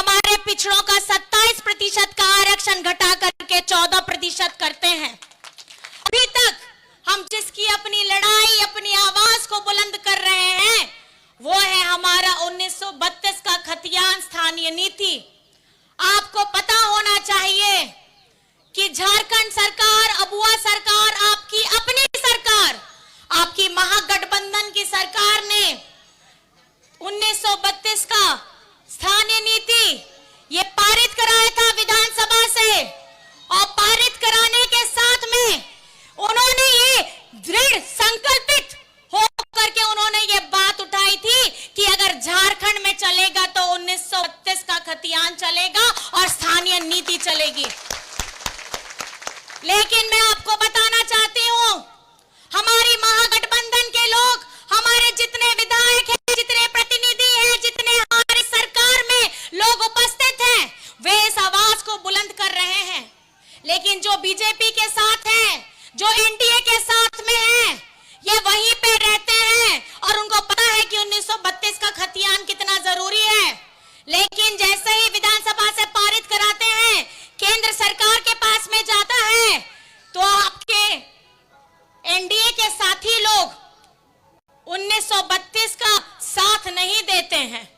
हमारे पिछड़ों का 27% का आरक्षण घटा करके 14% करते हैं। अभी तक हम जिसकी अपनी लड़ाई, अपनी आवाज को बुलंद कर रहे हैं, वो है हमारा 1932 का खतियान स्थानीय नीति। आपको पता होना चाहिए कि झारखंड सरकार, अबुआ सरकार, आपकी अपनी सरकार, आपकी महागठबंधन की सरकार ने 1932 का स्थानीय नीति ये पारित कराया था विधानसभा से, और पारित कराने के साथ में उन्होंने ये दृढ़ संकल्पित होकर के उन्होंने ये बात उठाई थी कि अगर झारखंड में चलेगा तो 1932 का खतियान चलेगा और स्थानीय नीति चलेगी। लेकिन मैं आपको बताना चाहती हूं, हमारी महागठबंधन के लोग, हमारे जितने विधायक हैं, जितने प्रतिनिधि हैं, जितने हमारी सरकार में लोग उपस्थित हैं, वे इस आवाज को बुलंद कर रहे हैं। लेकिन जो बीजेपी के साथ हैं, जो एनडीए के साथ में हैं, ये वहीं पे रहते हैं और उनको पता है कि 1932 का खतियान कितना जरूरी है। लेकिन जैसे ही विधानसभा से पारित कराते हैं, केंद्र सरकार के पास में जाता है, तो आपके एनडीए के साथी लोग 1932 का साथ नहीं देते हैं।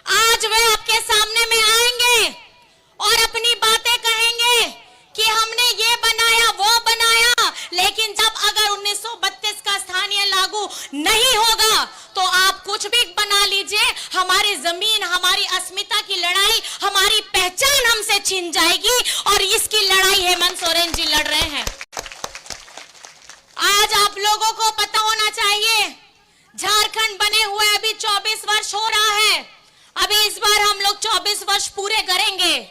आज वे आपके सामने में आएंगे और अपनी बातें कहेंगे कि हमने ये बनाया, वो बनाया, लेकिन जब अगर 1932 का स्थानीय लागू नहीं होगा तो आप कुछ भी बना लीजिए, हमारी जमीन, हमारी अस्मिता की लड़ाई, हमारी पहचान हमसे छीन जाएगी, और इसकी लड़ाई हेमंत सोरेन जी लड़ रहे हैं। आज आप लोगों को पता होना चाहिए, झारखंड बने हुए अभी 24 वर्ष हो रहा है। अभी इस बार हम लोग 24 वर्ष पूरे करेंगे,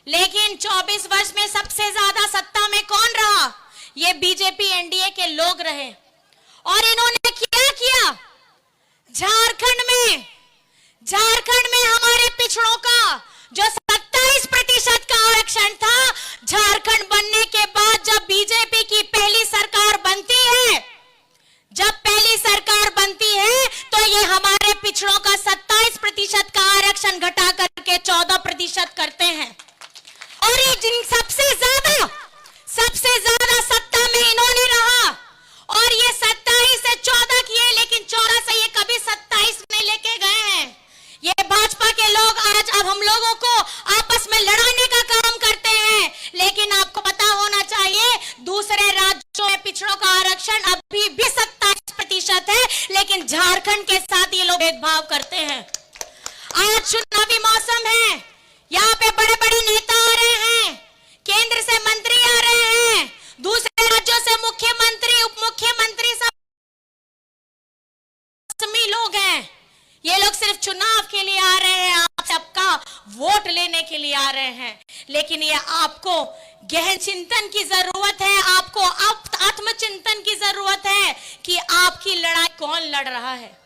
लेकिन 24 वर्ष में सबसे ज्यादा सत्ता में कौन रहा? ये बीजेपी एनडीए के लोग रहे। और इन्होंने क्या किया? झारखंड में हमारे पिछड़ों का जो 27% का आरक्षण था, झारखंड बनने के बाद जब बीजेपी की पहली सरकार बनती है, तो ये हमारे पिछड़ों का 27% का आरक्षण घटा करके 14% करते हैं। और ये जिन सबसे ज्यादा सत्ता में इन्होंने रहा, और ये 27 से 14 किए, लेकिन 14 से ये कभी 27 में लेके गए हैं। ये भाजपा के लोग आज अब हम लोगों को आपस में लड़ाने का काम करते हैं। लेकिन आपको पता होना चाहिए, दूसरे राज्यों में पिछड़ों का आरक्षण अभी भी 27% है, लेकिन झारखंड के साथ ये लोग भेदभाव करते हैं। आज चुनावी मौसम है, यहाँ पे बड़े बड़े नेता आ रहे हैं, केंद्र से मंत्री आ रहे हैं, दूसरे राज्यों से मुख्यमंत्री, उप मुख्यमंत्री, सब लोग हैं। ये लोग सिर्फ चुनाव के लिए आ रहे हैं, आप सबका वोट लेने के लिए आ रहे हैं। लेकिन ये आपको गहन चिंतन की जरूरत है, आपको आत्मचिंतन की जरूरत है कि आपकी लड़ाई कौन लड़ रहा है।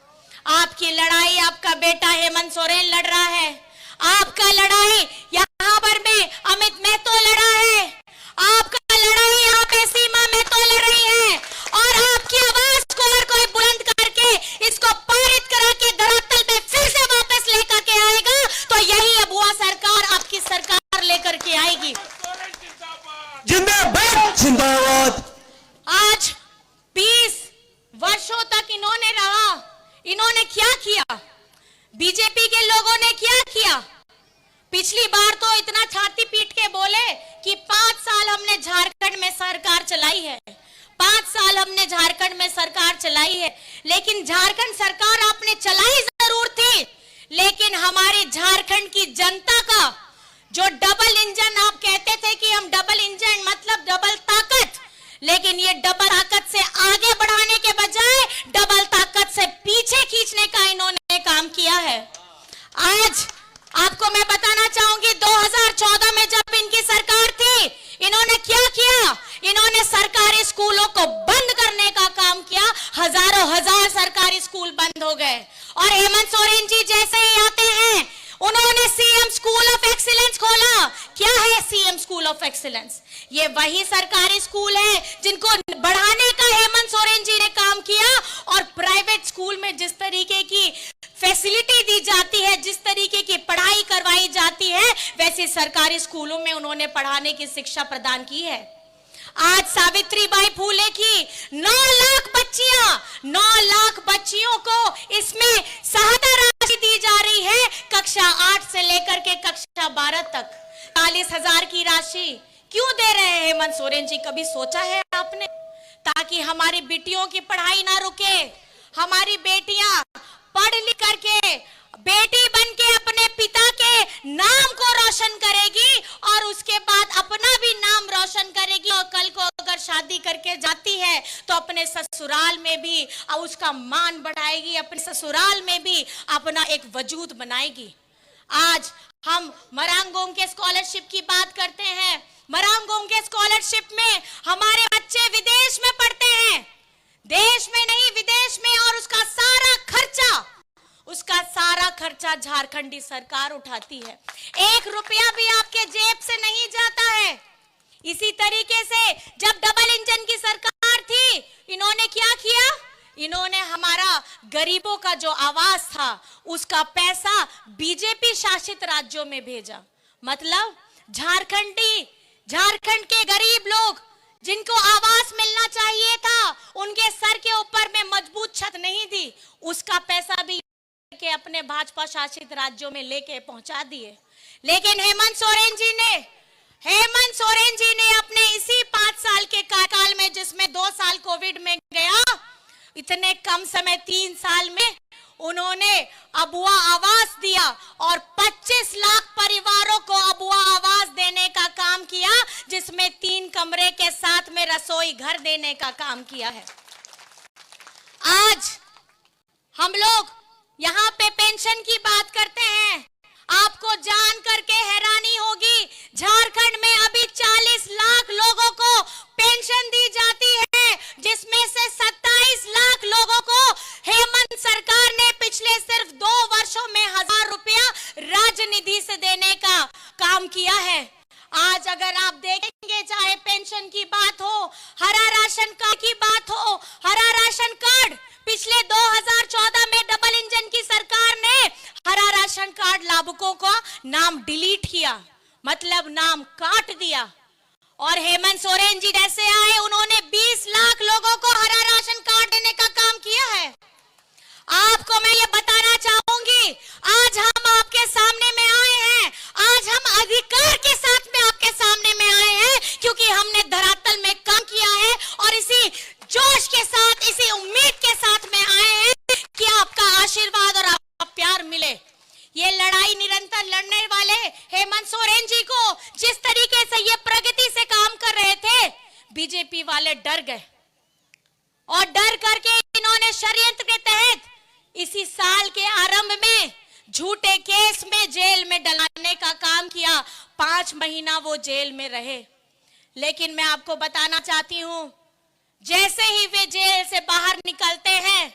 आपकी लड़ाई आपका बेटा हेमंत सोरेन लड़ रहा है, आपका लड़ाई यहाँ पर में अमित महतो लड़ा है, आपका लड़ाई यहाँ पे सीमा महतो लड़ रही है, और आपकी आवाज को और कोई बुलंद करके इसको पारित करा के धरातल पे फिर से वापस लेकर के आएगा, तो यही अबुआ सरकार आपकी सरकार लेकर के आएगी। जिंदाबाद जिंदाबाद। आज 20 वर्षों तक इन्होंने रहा, इन्होंने क्या किया? बीजेपी के लोगों ने क्या किया? पिछली बार तो इतना छाती पीट के बोले कि 5 साल हमने झारखंड में सरकार चलाई है, 5 साल हमने झारखंड में सरकार चलाई है। लेकिन झारखंड सरकार आपने चलाई जरूर थी, लेकिन हमारी झारखंड की जनता का जो डबल इंजन, आप कहते थे कि हम डबल इंजन मतलब डबल ताकत, लेकिन ये डबल ताकत से आगे बढ़ाने के बजाय डबल ताकत से पीछे खींचने का इन्होंने काम किया है। आज आपको मैं बताना चाहूंगी, 2014 में जब इनकी सरकार थी, इन्होंने क्या किया? इन्होंने सरकारी स्कूलों को बंद करने का काम किया, हजार सरकारी स्कूल बंद हो गए। और हेमंत सोरेन जी जैसे ही आते हैं, उन्होंने सीएम स्कूल ऑफ एक्सीलेंस खोला। क्या है सीएम स्कूल ऑफ एक्सीलेंस? ये वही सरकारी स्कूल है जिनको बढ़ाने का हेमंत सोरेन जी ने काम किया। और प्राइवेट स्कूल में जिस तरीके की फैसिलिटी दी जाती है, जिस तरीके की पढ़ाई करवाई जाती वैसे सरकारी स्कूलों में उन्होंने पढ़ाने की शिक्षा प्रदान की है। आज सावित्रीबाई फूले की 9 लाख बच्चियों को इसमें सहायता राशि दी जा रही है, कक्षा 8 से लेकर के कक्षा 12 तक 40,000 की राशि क्यों दे रहे हैं हेमंत सोरेन जी? कभी सोचा है आपने? ताकि हमारी बेटियों की पढ़ाई ना रुके, हमारी बेटियां पढ़ लिख करके बेटी बन के अपने पिता के नाम को रोशन करेगी और उसके बाद अपना भी नाम रोशन करेगी, और कल को अगर शादी करके जाती है तो अपने ससुराल में भी उसका मान बढ़ाएगी, अपने ससुराल में भी अपना एक वजूद बनाएगी। आज हम मरांगोंग के स्कॉलरशिप की बात करते हैं। मरांगोंग के स्कॉलरशिप में हमारे बच्चे विदेश में पढ़ते हैं, देश में नहीं विदेश में, और उसका सारा खर्चा झारखंडी सरकार उठाती है। 1 रुपया भी आपके जेब से नहीं जाता है। इसी तरीके से जब डबल इंजन की सरकार थी, इन्होंने क्या किया? इन्होंने हमारा गरीबों का जो आवाज था उसका पैसा बीजेपी शासित राज्यों में भेजा। मतलब झारखंड के गरीब लोग जिनको आवास मिलना चाहिए था, उनके सर के ऊपर में मजबूत छत नहीं थी, उसका पैसा भी के अपने भाजपा शासित राज्यों में लेके पहुंचा दिए। लेकिन हेमंत सोरेन जी ने अपने इसी 5 साल के कार्यकाल में, जिसमें 2 साल कोविड में गया, इतने कम समय 3 साल में उन्होंने अबुआ आवास दिया और 25 लाख परिवारों को अबुआ आवास देने का काम किया, जिसमें 3 कमरे के साथ में रसोई घर देने का काम किया है। आज हम लोग यहाँ पे पेंशन की बात करते हैं। आपको जान करके हैरानी होगी, झारखंड में अभी 40 लाख लोगों को पेंशन दी जाती है, जिसमें से 27 लाख लोगों को हेमंत सरकार ने पिछले सिर्फ 2 वर्षों में 1000 रुपया राज्य निधि से देने का काम किया है। आज अगर आप देखेंगे, चाहे पेंशन की बात हो, हरा राशन कार्ड की बात हो, हरा राशन कार्ड पिछले 2014 में डबल इंजन की सरकार ने हरा राशन कार्ड लाभुकों का नाम डिलीट किया, मतलब नाम काट दिया। और हेमंत सोरेन जी जैसे आए, उन्होंने 20 लाख लोगों को हरा राशन कार्ड देने का काम किया है। आपको मैं ये बताना चाहूंगी, आज हम आपके सामने में आए हैं, आज हम अधिकार के साथ में आपके सामने में आए हैं, क्योंकि हमने धरातल में काम किया है और इसी जोश के साथ, इसी उम्मीद के साथ में आए हैं कि आपका आशीर्वाद और आपका प्यार मिले। ये लड़ाई निरंतर लड़ने वाले हेमंत सोरेन जी को जिस तरीके से ये प्रगति से काम कर रहे थे, बीजेपी वाले डर गए और डर करके इन्होंने षड्यंत्र के तहत इसी साल के आरंभ में झूठे केस में जेल में डलाने का काम किया। 5 महीना वो जेल में रहे। लेकिन मैं आपको बताना चाहती हूं, जैसे ही वे जेल से बाहर निकलते हैं,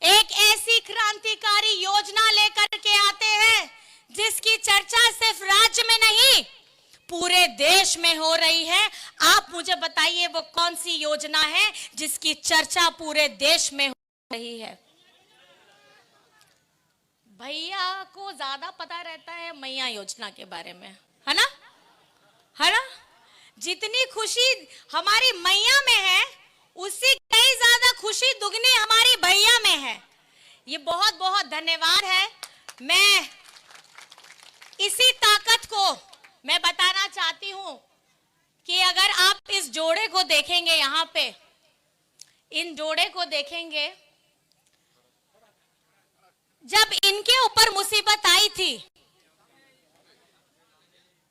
एक ऐसी क्रांतिकारी योजना लेकर के आते हैं जिसकी चर्चा सिर्फ राज्य में नहीं पूरे देश में हो रही है। आप मुझे बताइए वो कौन सी योजना है जिसकी चर्चा पूरे देश में हो रही है? भैया को ज्यादा पता रहता है मैया योजना के बारे में, है ना? जितनी खुशी हमारी मैया में है, उससे कई ज्यादा खुशी दुगनी हमारी भैया में है। ये बहुत बहुत धन्यवाद है। मैं इसी ताकत को मैं बताना चाहती हूं कि अगर आप इस जोड़े को देखेंगे, यहाँ पे इन जोड़े को देखेंगे, जब इनके ऊपर मुसीबत आई थी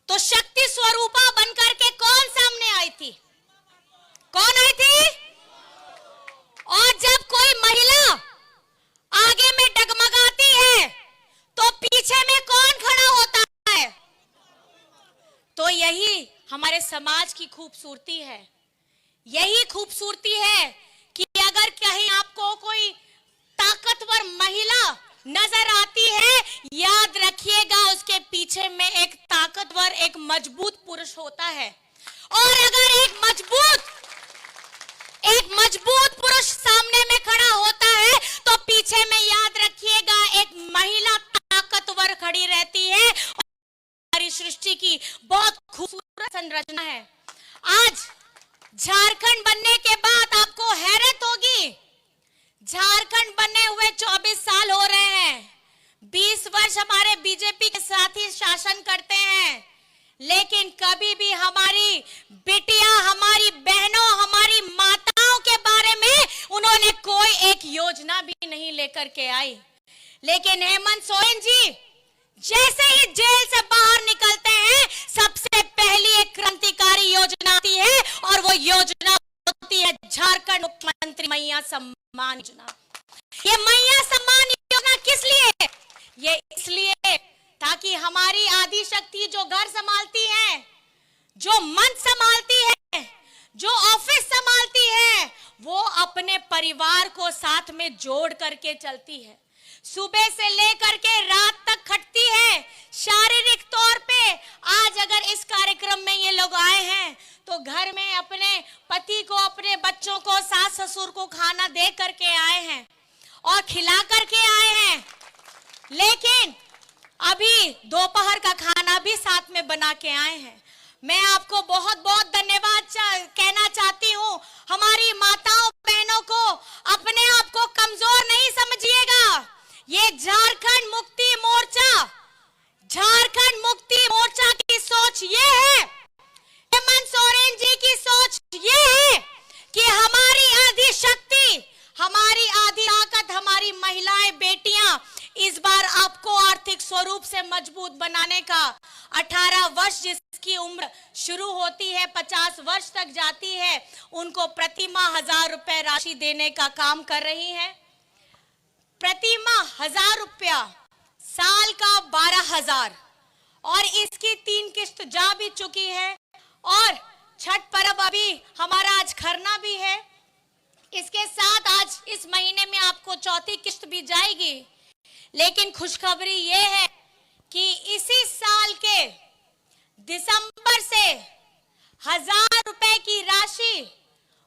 तो शक्ति स्वरूपा बनकर के कौन सामने आई थी? कौन आई थी? और जब कोई महिला आगे में डगमगाती है तो पीछे में कौन खड़ा होता है? तो यही हमारे समाज की खूबसूरती है। यही खूबसूरती है कि अगर कहीं आपको कोई ताकतवर महिला नजर आती है, याद रखिएगा उसके पीछे में एक ताकतवर, एक मजबूत पुरुष होता है। और अगर एक मजबूत पुरुष सामने में खड़ा होता है तो पीछे में याद रखिएगा एक महिला ताकतवर खड़ी रहती है। हमारी सृष्टि की बहुत खूबसूरत संरचना है। आज झारखंड बनने के बाद आपको हैरत होगी, झारखंड बने हुए 24 साल हो रहे हैं, 20 वर्ष हमारे बीजेपी के साथ ही शासन करते हैं, लेकिन कभी भी हमारी बेटियां, हमारी बहनों, हमारी माताओं के बारे में उन्होंने कोई एक योजना भी नहीं लेकर के आई। लेकिन हेमंत सोरेन जी जैसे ही जेल से बाहर निकलते हैं, सबसे पहली एक क्रांतिकारी योजना आती है और वो योजना होती है झारखंड मुख्यमंत्री मैया सम्मान योजना। ये मैया सम्मान योजना किस लिए? ये इसलिए ताकि हमारी आदि शक्ति जो घर संभालती है, जो मंच संभालती है, जो ऑफिस संभालती है, वो अपने परिवार को साथ में जोड़ करके चलती है। सुबह से लेकर के रात तक खटती है शारीरिक तौर पे। आज अगर इस कार्यक्रम में ये लोग आए हैं तो घर में अपने पति को, अपने बच्चों को, सास ससुर को खाना दे करके आए हैं और खिला करके आए हैं। लेकिन अभी दोपहर का खाना भी साथ में बना के आए हैं। मैं आपको बहुत बहुत धन्यवाद कहना चाहती हूँ। हमारी माताओं बहनों को, अपने आप को कमजोर नहीं समझिएगा। ये झारखंड मुक्ति मोर्चा, झारखंड मुक्ति मोर्चा की सोच ये है, हेमंत सोरेन जी की सोच ये है कि हमारी आदि शक्ति, हमारी आदि ताकत, हमारी महिलाएं, बेटियां इस बार आपको आर्थिक स्वरूप से मजबूत बनाने का 18 वर्ष जिसकी उम्र शुरू होती है 50 वर्ष तक जाती है, उनको प्रति माह 1000 रुपए राशि देने का काम कर रही है। प्रति माह 1000 रुपया, साल का 12,000 और इसकी 3 किस्त जा भी चुकी है और छठ पर्व अभी हमारा आज खरना भी है। इसके साथ आज इस महीने में आपको चौथी किस्त भी जाएगी। लेकिन खुशखबरी ये है कि इसी साल के दिसंबर से 1000 रुपए की राशि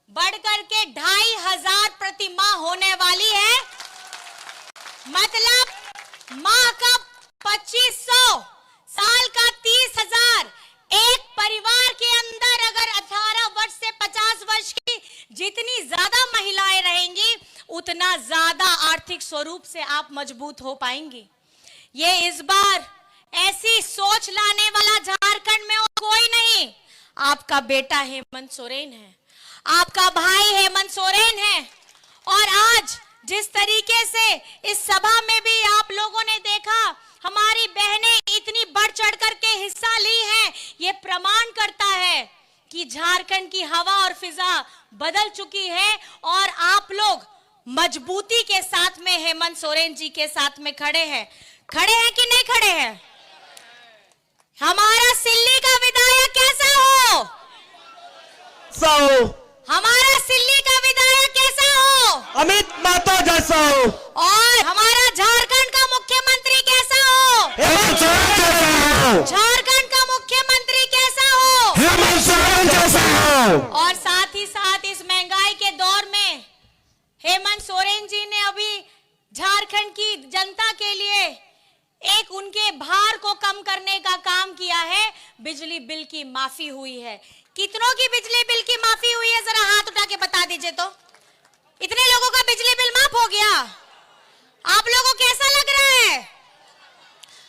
बढ़कर के 2500 प्रति माह होने वाली है। मतलब माह का 2500, साल का 30,000। एक परिवार के अंदर अगर 18 वर्ष से 50 वर्ष की जितनी ज्यादा महिलाएं रहेंगी, उतना ज्यादा आर्थिक स्वरूप से आप मजबूत हो पाएंगी। ये इस बार ऐसी सोच लाने वाला झारखंड में और कोई नहीं, आपका बेटा हेमंत सोरेन है, आपका भाई हेमंत सोरेन है। और आज जिस तरीके से इस सभा में भी आप लोगों ने देखा, हमारी बहनें इतनी बढ़ चढ़ करके हिस्सा ली है, ये प्रमाण करता है कि झारखंड की हवा और फिजा बदल चुकी है और आप लोग मजबूती के साथ में हेमंत सोरेन जी के साथ में खड़े हैं। खड़े हैं कि नहीं खड़े हैं? हमारा सिल्ली का विधायक कैसा हो? हमारा सिल्ली का विधायक कैसा हो? अमित महतो जैसा हो। और हमारा झारखंड का मुख्यमंत्री कैसा हो? हेमंत सोरेन जैसा हो। झारखंड का मुख्यमंत्री कैसा हो? हेमंत सोरेन जैसा हो। और साथ ही साथ इस महंगाई के दौर में हेमंत सोरेन जी ने अभी झारखंड की जनता के लिए एक उनके भार को कम करने का काम किया है। बिजली बिल की माफी हुई है। कितनों की बिजली बिल की माफी हुई है? जरा हाथ उठा के बता दीजिए तो। इतने लोगों का बिजली बिल माफ हो गया। आप लोगों को कैसा लग रहा है?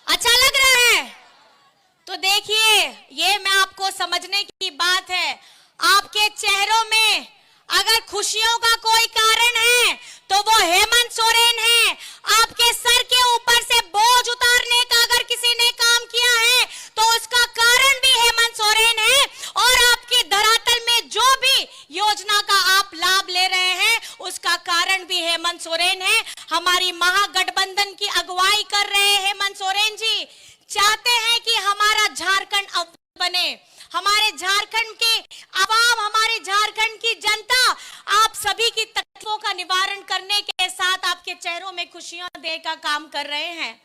अच्छा लग रहा है? तो देखिए, ये मैं आपको समझने की बात है। आपके चेहरों में अगर खुशियों का कोई कारण है तो वो हेमंत सोरेन है। आपके सर के ऊपर से बोझ उतारने का अगर किसी ने काम किया है तो उसका कारण भी हेमंत सोरेन है। और आपके धरातल में जो भी योजना का आप लाभ ले रहे हैं उसका कारण भी हेमंत सोरेन है। हमारी महागठबंधन की अगुवाई कर रहे हेमंत सोरेन जी चाहते हैं कि हमारा झारखंड अब बने। हमारे झारखंड के आवाम, हमारे झारखंड की जनता आप सभी की तकलीफों का निवारण करने के साथ आपके चेहरों में खुशियां देने का काम कर रहे हैं।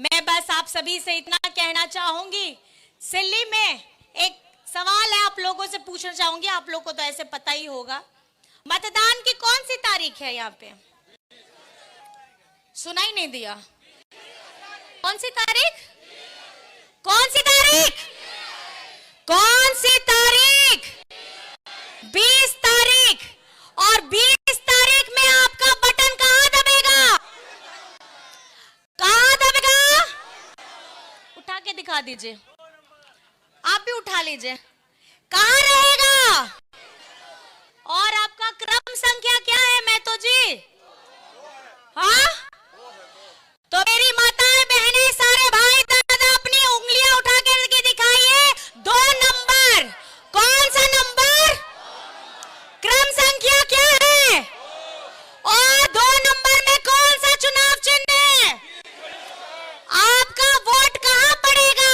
मैं बस आप सभी से इतना कहना चाहूंगी, सिल्ली में एक सवाल है, आप लोगों से पूछना चाहूंगी, आप लोगों को तो ऐसे पता ही होगा, मतदान की कौन सी तारीख है? यहाँ पे सुनाई नहीं दिया। कौन सी तारीख? कौन सी तारीख? तारीख? कौन सी तारीख? 20 तारीख। और 20 तारीख में आपका बटन कहां दबेगा? कहां दबेगा? उठा के दिखा दीजिए, आप भी उठा लीजिए। कहां रहेगा? और आपका क्रम संख्या क्या है महतो जी? हाँ, तो मेरी माताएं बहनें सारे भाई दादा अपनी उंगलियां उठा के दिखाइए। 2 नंबर। कौन सा नंबर? क्रम संख्या क्या है? और 2 नंबर में कौन सा चुनाव चिन्ह है? आपका वोट कहां पड़ेगा?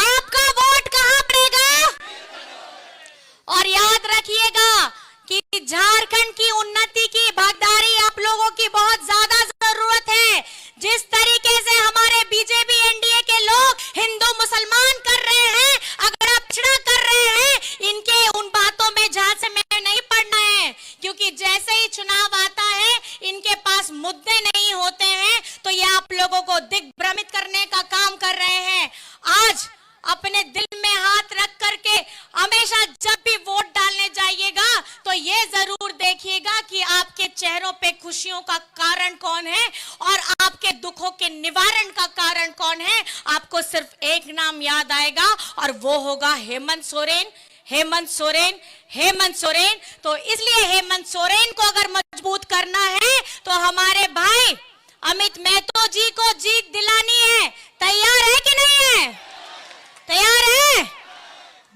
आपका वोट कहां पड़ेगा? और याद रखिएगा कि झारखंड की उन्नति की भागीदारी आप लोगों की बहुत ज्यादा जरूरत है। जिस तरीके से हमारे बीजेपी एनडीए के लोग हिंदू मुसलमान कर रहे हैं, अगर पिछड़ा कर रहे हैं, इनके उन बातों में जहां से मैं नहीं पड़ना है, क्योंकि जैसे ही चुनाव आता है इनके पास मुद्दे नहीं होते हैं, तो ये आप लोगों को दिग्भ्रमित करने का काम कर रहे हैं। आज अपने दिल में हाथ रख करके हमेशा जब भी वोट डालने जाइएगा तो ये जरूर देखिएगा कि आपके चेहरों पे खुशियों का कारण कौन है और आपके दुखों के निवारण का कारण कौन है। आपको सिर्फ एक नाम याद आएगा और वो होगा हेमंत सोरेन। हेमंत सोरेन, हेमंत सोरेन। तो इसलिए हेमंत सोरेन को अगर मजबूत करना है तो हमारे भाई अमित महतो जी को जीत दिलानी है। तैयार है कि नहीं है? तैयार है?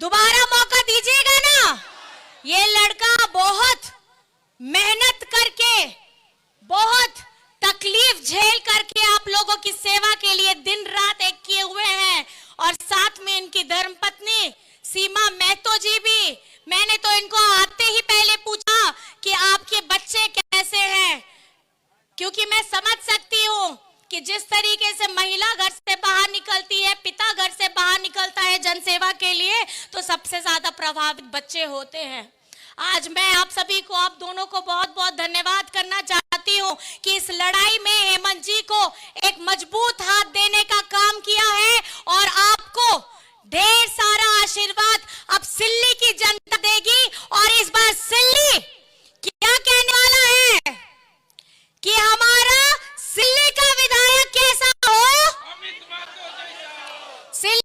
दोबारा मौका दीजिएगा ना? ये लड़का बहुत मेहनत करके, बहुत तकलीफ झेल करके आप लोगों की सेवा के लिए दिन रात एक किए हुए हैं। और साथ में इनकी धर्मपत्नी सीमा महतो जी भी। मैंने तो इनको आते ही पहले पूछा कि आपके बच्चे कैसे हैं, क्योंकि मैं समझ सकती हूँ कि जिस तरीके से महिला घर से बाहर निकलती है, पिता घर से बाहर निकलता है जनसेवा के लिए, तो सबसे ज्यादा प्रभावित बच्चे होते हैं। आज मैं आप सभी को, आप दोनों को बहुत बहुत धन्यवाद करना चाहती हूँ कि इस लड़ाई में हेमंत जी को एक मजबूत हाथ देने का काम किया है। और आपको ढेर सारा आशीर्वाद अब सिल्ली की जनता देगी। और इस बार सिल्ली क्या कहने वाला है कि हमारा सिल्ली का विधायक कैसा हो? सिल्ली